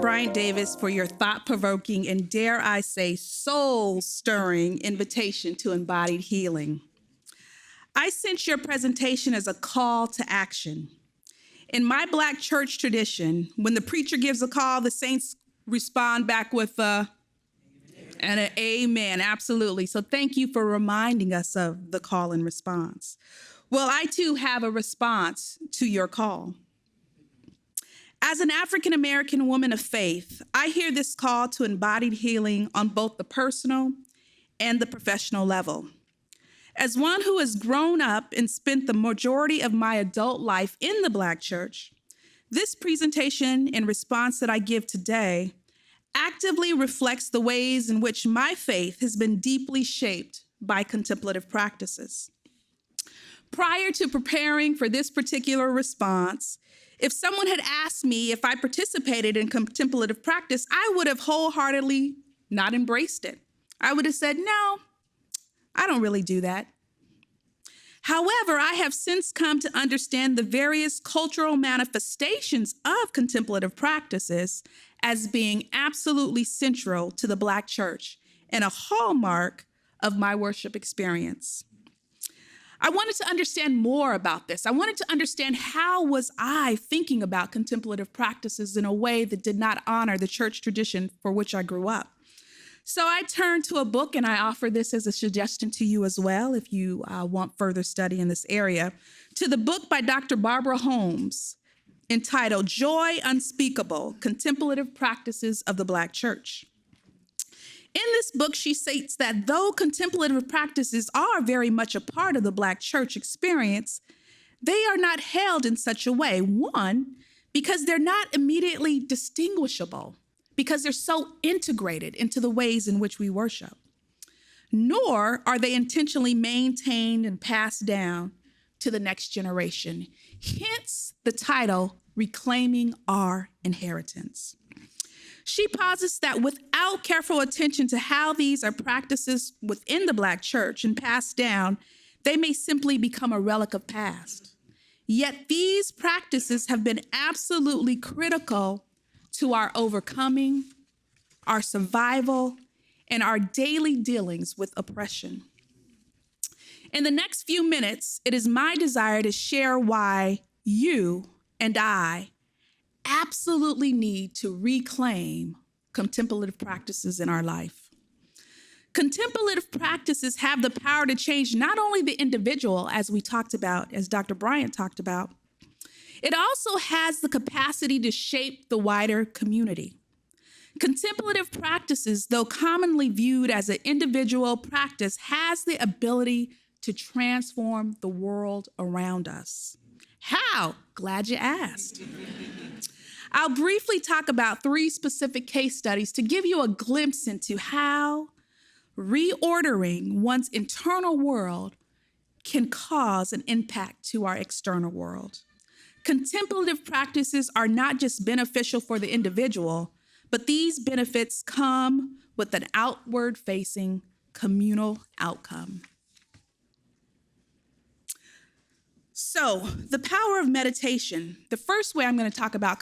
Bryant-Davis for your thought-provoking and, dare I say, soul-stirring invitation to embodied healing. I sense your presentation as a call to action. In my Black church tradition, when the preacher gives a call, the saints respond back with an amen, absolutely. So thank you for reminding us of the call and response. Well, I too have a response to your call. As an African-American woman of faith, I hear this call to embodied healing on both the personal and the professional level. As one who has grown up and spent the majority of my adult life in the Black church, this presentation and response that I give today actively reflects the ways in which my faith has been deeply shaped by contemplative practices. Prior to preparing for this particular response, if someone had asked me if I participated in contemplative practice, I would have wholeheartedly not embraced it. I would have said, no, I don't really do that. However, I have since come to understand the various cultural manifestations of contemplative practices as being absolutely central to the Black church and a hallmark of my worship experience. I wanted to understand more about this. I wanted to understand how was I thinking about contemplative practices in a way that did not honor the church tradition for which I grew up. So I turned to a book, and I offer this as a suggestion to you as well if you want further study in this area, to the book by Dr. Barbara Holmes entitled Joy Unspeakable, Contemplative Practices of the Black Church. In this book, she states that though contemplative practices are very much a part of the Black church experience, they are not held in such a way. One, because they're not immediately distinguishable, because they're so integrated into the ways in which we worship. Nor are they intentionally maintained and passed down to the next generation. Hence the title, Reclaiming Our Inheritance. She posits that without careful attention to how these are practices within the Black church and passed down, they may simply become a relic of past. Yet these practices have been absolutely critical to our overcoming, our survival, and our daily dealings with oppression. In the next few minutes, it is my desire to share why you and I absolutely need to reclaim contemplative practices in our life. Contemplative practices have the power to change not only the individual, as we talked about, as Dr. Bryant talked about, it also has the capacity to shape the wider community. Contemplative practices, though commonly viewed as an individual practice, has the ability to transform the world around us. How? Glad you asked. I'll briefly talk about 3 specific case studies to give you a glimpse into how reordering one's internal world can cause an impact to our external world. Contemplative practices are not just beneficial for the individual, but these benefits come with an outward-facing communal outcome. So, the power of meditation. The first way I'm going to talk about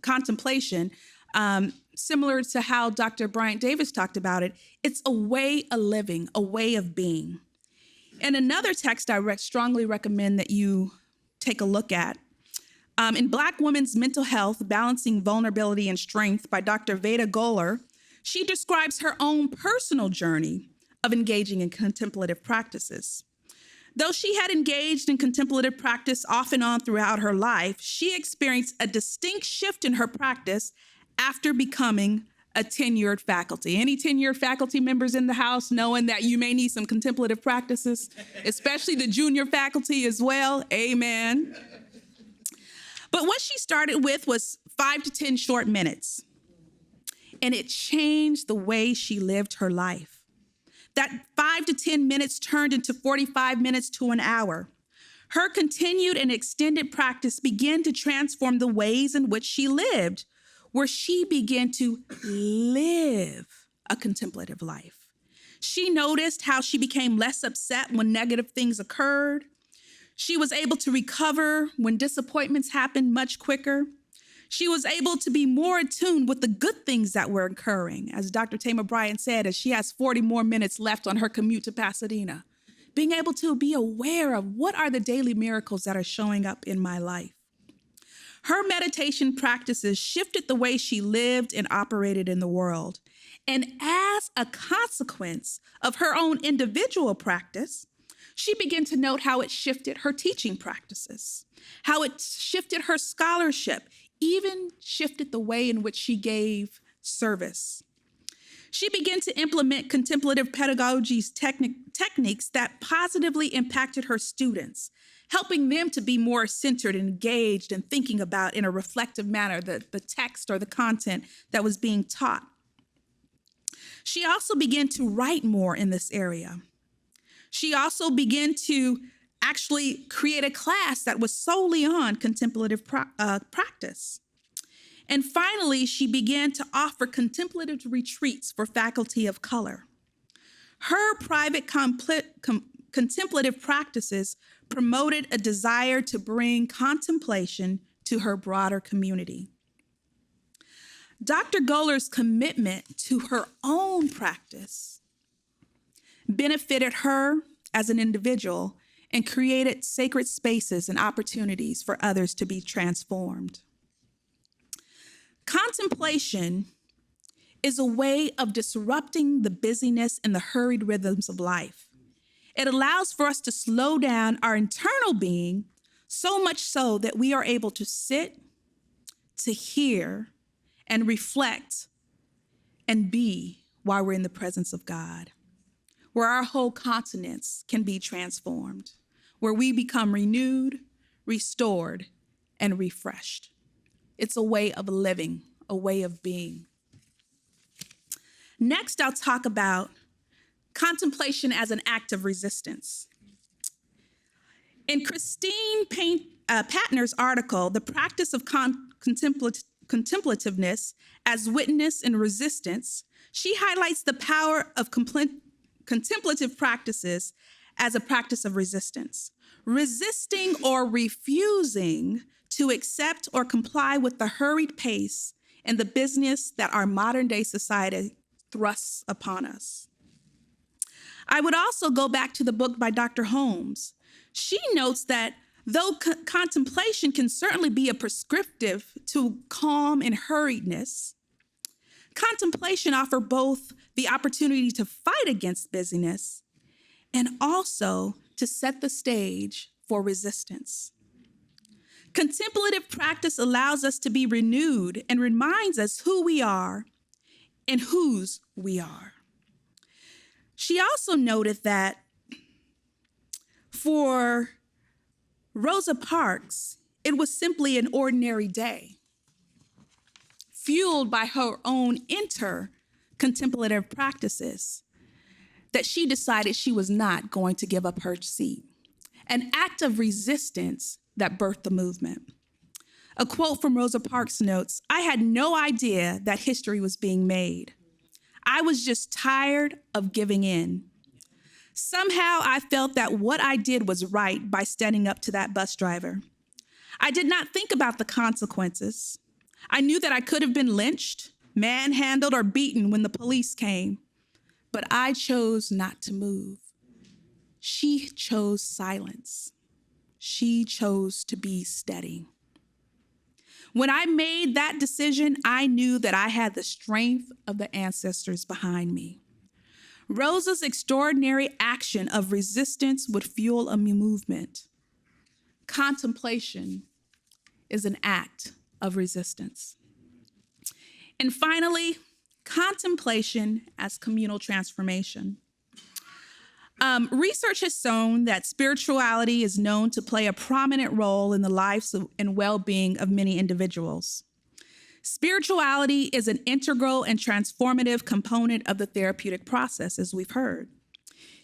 contemplation, similar to how Dr. Bryant-Davis talked about it, it's a way of living, a way of being. In another text I strongly recommend that you take a look at, in Black Women's Mental Health, Balancing Vulnerability and Strength by Dr. Veda Goler, she describes her own personal journey of engaging in contemplative practices. Though she had engaged in contemplative practice off and on throughout her life, she experienced a distinct shift in her practice after becoming a tenured faculty. Any tenured faculty members in the house knowing that you may need some contemplative practices, especially the junior faculty as well? Amen. But what she started with was 5 to 10 short minutes, and it changed the way she lived her life. That 5 to 10 minutes turned into 45 minutes to an hour. Her continued and extended practice began to transform the ways in which she lived, where she began to live a contemplative life. She noticed how she became less upset when negative things occurred. She was able to recover when disappointments happened much quicker. She was able to be more attuned with the good things that were occurring. As Dr. Thema Bryant said, as she has 40 more minutes left on her commute to Pasadena, being able to be aware of what are the daily miracles that are showing up in my life. Her meditation practices shifted the way she lived and operated in the world. And as a consequence of her own individual practice, she began to note how it shifted her teaching practices, how it shifted her scholarship, even shifted the way in which she gave service. She began to implement contemplative pedagogy's techniques that positively impacted her students, helping them to be more centered and engaged and thinking about in a reflective manner the text or the content that was being taught. She also began to write more in this area. She also began to actually create a class that was solely on contemplative practice. And finally, she began to offer contemplative retreats for faculty of color. Her private contemplative practices promoted a desire to bring contemplation to her broader community. Dr. Goler's commitment to her own practice benefited her as an individual and created sacred spaces and opportunities for others to be transformed. Contemplation is a way of disrupting the busyness and the hurried rhythms of life. It allows for us to slow down our internal being so much so that we are able to sit, to hear, and reflect and be while we're in the presence of God, where our whole continents can be transformed, where we become renewed, restored, and refreshed. It's a way of living, a way of being. Next, I'll talk about contemplation as an act of resistance. In Christine Patner's article, The Practice of Contemplativeness as Witness and Resistance, she highlights the power of contemplative practices as a practice of resistance. Resisting or refusing to accept or comply with the hurried pace and the business that our modern day society thrusts upon us. I would also go back to the book by Dr. Holmes. She notes that though contemplation can certainly be a prescriptive to calm and hurriedness, contemplation offers both the opportunity to fight against busyness and also to set the stage for resistance. Contemplative practice allows us to be renewed and reminds us who we are and whose we are. She also noted that for Rosa Parks, it was simply an ordinary day, fueled by her own contemplative practices, that she decided she was not going to give up her seat. An act of resistance that birthed the movement. A quote from Rosa Parks notes, "I had no idea that history was being made. I was just tired of giving in. Somehow I felt that what I did was right by standing up to that bus driver. I did not think about the consequences. I knew that I could have been lynched, manhandled, or beaten when the police came, but I chose not to move. She chose silence. She chose to be steady. When I made that decision, I knew that I had the strength of the ancestors behind me. Rosa's extraordinary action of resistance would fuel a movement. Contemplation is an act of resistance." And finally, contemplation as communal transformation. Research has shown that spirituality is known to play a prominent role in the lives and well-being of many individuals. Spirituality is an integral and transformative component of the therapeutic process, as we've heard.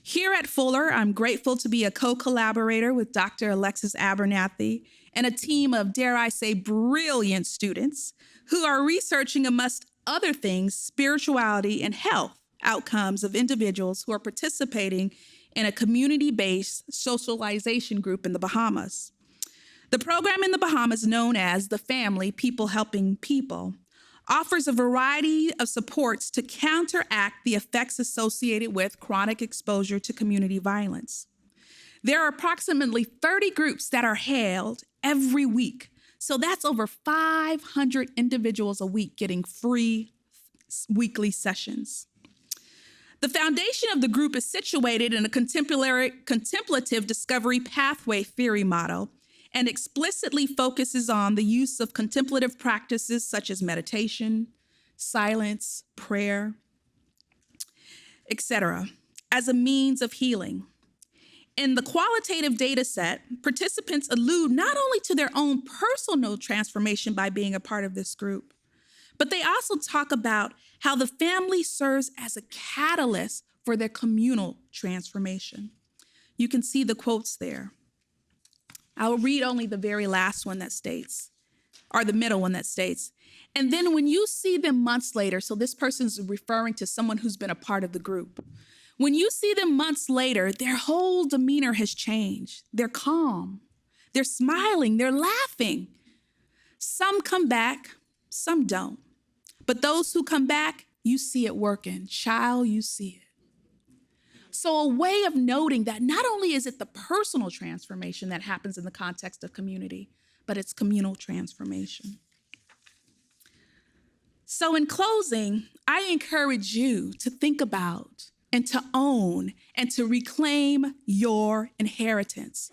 Here at Fuller, I'm grateful to be a co-collaborator with Dr. Alexis Abernathy and a team of, dare I say, brilliant students who are researching, amongst other things, spirituality and health outcomes of individuals who are participating in a community-based socialization group in the Bahamas. The program in the Bahamas, known as the Family, People Helping People, offers a variety of supports to counteract the effects associated with chronic exposure to community violence. There are approximately 30 groups that are held every week. So that's over 500 individuals a week getting free weekly sessions. The foundation of the group is situated in a contemplative discovery pathway theory model and explicitly focuses on the use of contemplative practices such as meditation, silence, prayer, etc., as a means of healing. In the qualitative data set, participants allude not only to their own personal transformation by being a part of this group, but they also talk about how the family serves as a catalyst for their communal transformation. You can see the quotes there. I'll read only the very last one that states, or the middle one that states, and then when you see them months later, so this person's referring to someone who's been a part of the group. When you see them months later, their whole demeanor has changed. They're calm, they're smiling, they're laughing. Some come back, some don't. But those who come back, you see it working. Child, you see it. So a way of noting that not only is it the personal transformation that happens in the context of community, but it's communal transformation. So in closing, I encourage you to think about and to own and to reclaim your inheritance.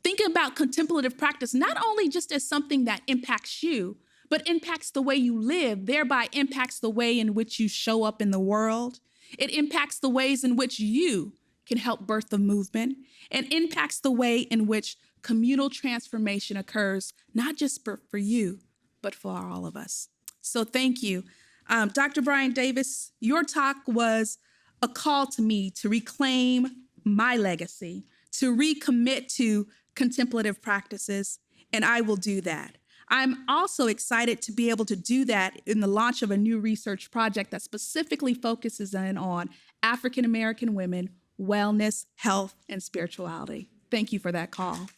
Think about contemplative practice not only just as something that impacts you, but impacts the way you live, thereby impacts the way in which you show up in the world. It impacts the ways in which you can help birth the movement, and impacts the way in which communal transformation occurs, not just for you, but for all of us. So thank you. Dr. Bryant-Davis, your talk was a call to me to reclaim my legacy, to recommit to contemplative practices, and I will do that. I'm also excited to be able to do that in the launch of a new research project that specifically focuses in on African American women, wellness, health, and spirituality. Thank you for that call.